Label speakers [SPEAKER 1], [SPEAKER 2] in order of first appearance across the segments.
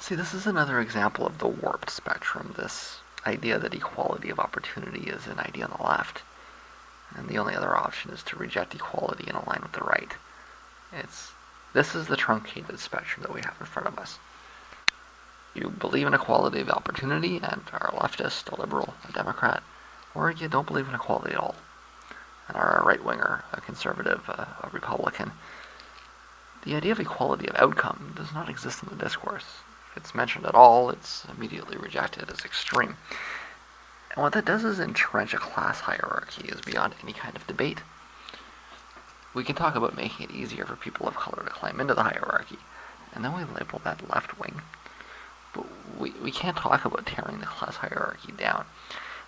[SPEAKER 1] See, this is another example of the warped spectrum, this idea that equality of opportunity is an idea on the left, and the only other option is to reject equality and align with the right. This is the truncated spectrum that we have in front of us. You believe in equality of opportunity and are a leftist, a liberal, a Democrat, or you don't believe in equality at all and are a right-winger, a conservative, a Republican. The idea of equality of outcome does not exist in the discourse. If it's mentioned at all, it's immediately rejected as extreme. And what that does is entrench a class hierarchy as beyond any kind of debate. We can talk about making it easier for people of color to climb into the hierarchy, and then we label that left wing. But we can't talk about tearing the class hierarchy down.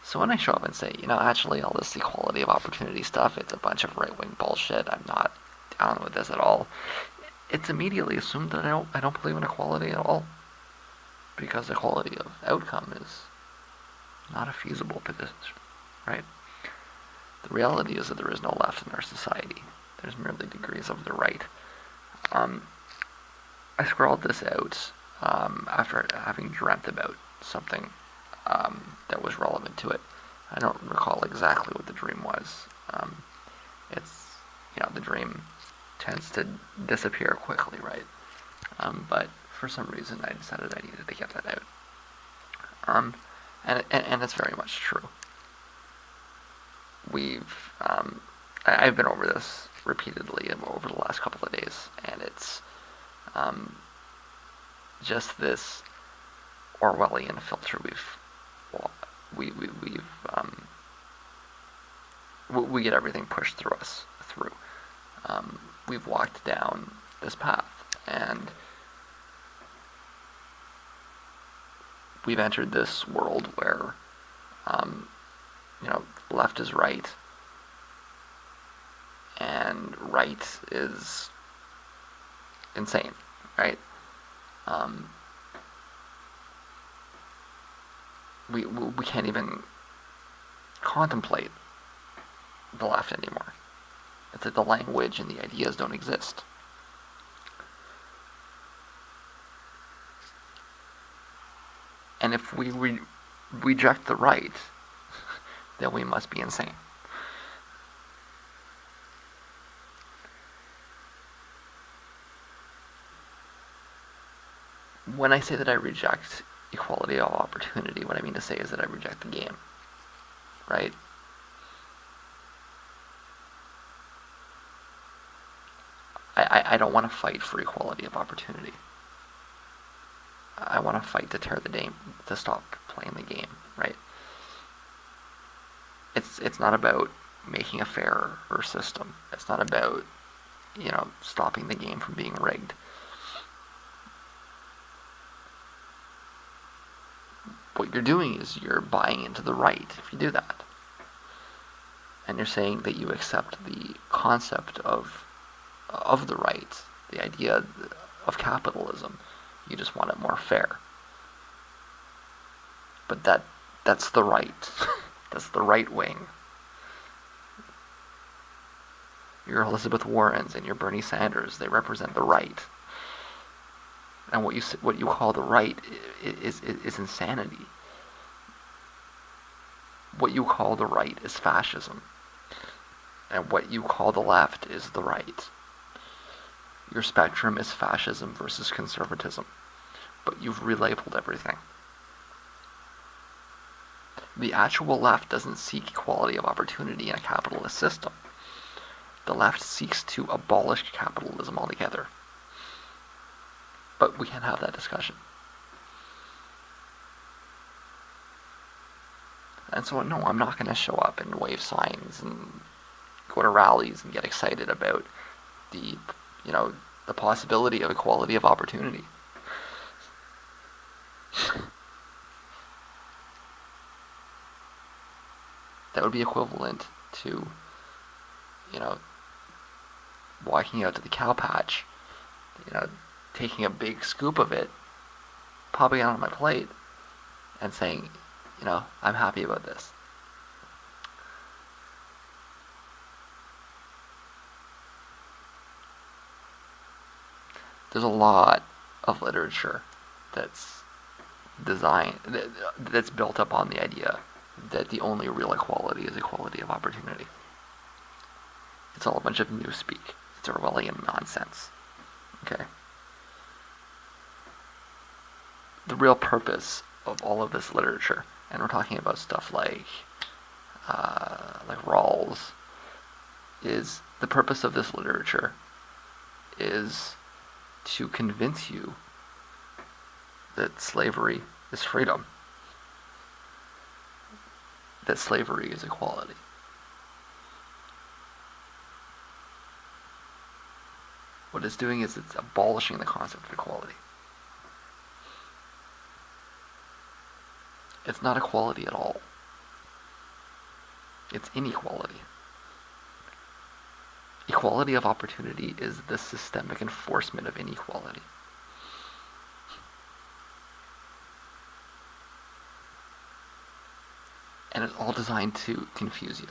[SPEAKER 1] So when I show up and say, actually all this equality of opportunity stuff, it's a bunch of right-wing bullshit, I'm not down with this at all, it's immediately assumed that I don't believe in equality at all. Because equality of outcome is not a feasible position, right? The reality is that there is no left in our society. There's merely degrees of the right. I scrawled this out after having dreamt about something that was relevant to it. I don't recall exactly what the dream was. The dream tends to disappear quickly, right? But for some reason, I decided I needed to get that out. And it's very much true. I've been over this repeatedly over the last couple of days, and it's just this Orwellian filter we get everything pushed through us. We've walked down this path, and we've entered this world where, left is right, and right is insane, right? We can't even contemplate the left anymore. It's like the language and the ideas don't exist. And if we reject the right, then we must be insane. When I say that I reject equality of opportunity, what I mean to say is that I reject the game, right? I don't want to fight for equality of opportunity. I want to fight to tear the game, to stop playing the game, right? It's not about making a fairer system. It's not about, stopping the game from being rigged. What you're doing is you're buying into the right if you do that. And you're saying that you accept the concept of the right, the idea of capitalism. You just want it more fair. But that's the right. That's the right wing. Your Elizabeth Warrens and your Bernie Sanders, they represent the right. And what you call the right is insanity. What you call the right is fascism. And what you call the left is the right. Your spectrum is fascism versus conservatism. But you've relabeled everything. The actual left doesn't seek equality of opportunity in a capitalist system. The left seeks to abolish capitalism altogether. But we can't have that discussion. And so, no, I'm not going to show up and wave signs and go to rallies and get excited about the possibility of equality of opportunity. That would be equivalent to, walking out to the cow patch, taking a big scoop of it, popping it on my plate, and saying, I'm happy about this. There's a lot of literature that's that's built up on the idea that the only real equality is equality of opportunity. It's all a bunch of newspeak. It's Orwellian nonsense. Okay. The real purpose of all of this literature, and we're talking about stuff like Rawls, is the purpose of this literature is to convince you that slavery is freedom, that slavery is equality. What it's doing is it's abolishing the concept of equality. It's not equality at all. It's inequality. Equality of opportunity is the systemic enforcement of inequality. And it's all designed to confuse you.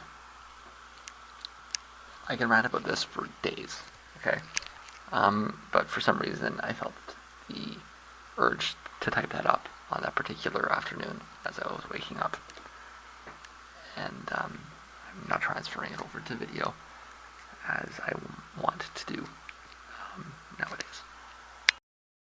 [SPEAKER 1] I can rant about this for days, okay? But for some reason I felt the urge to type that up on that particular afternoon as I was waking up. And I'm not transferring it over to video as I want to do.